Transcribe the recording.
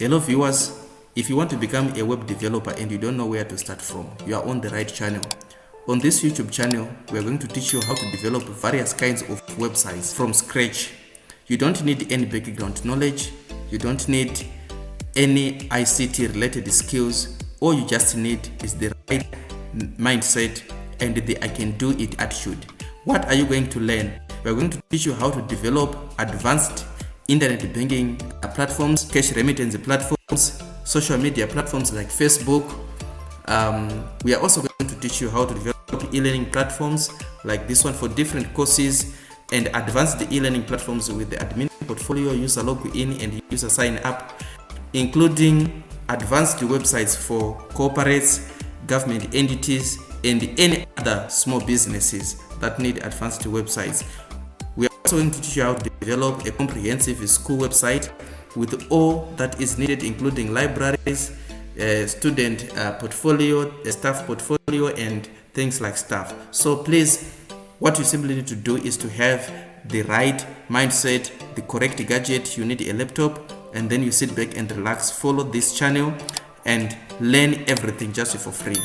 Hello viewers, if you want to become a web developer and you don't know where to start from, you are on the right channel. On this YouTube channel, we are going to teach you how to develop various kinds of websites from scratch. You don't need any background knowledge, you don't need any ICT related skills. All you just need is the right mindset and the I can do it attitude. What are you going to learn? We are going to teach you how to develop advanced internet banking platforms, cash remittance platforms, social media platforms like Facebook. We are also going to teach you how to develop e-learning platforms like this one for different courses, and advanced e-learning platforms with the admin portfolio, user login and user sign up, including advanced websites for corporates, government entities, and any other small businesses that need advanced websites. We are also going to teach you how to develop a comprehensive school website with all that is needed, including libraries, student portfolio, staff portfolio, and things like stuff. So please, what you simply need to do is to have the right mindset, the correct gadget. You need a laptop, and then you sit back and relax, follow this channel and learn everything just for free.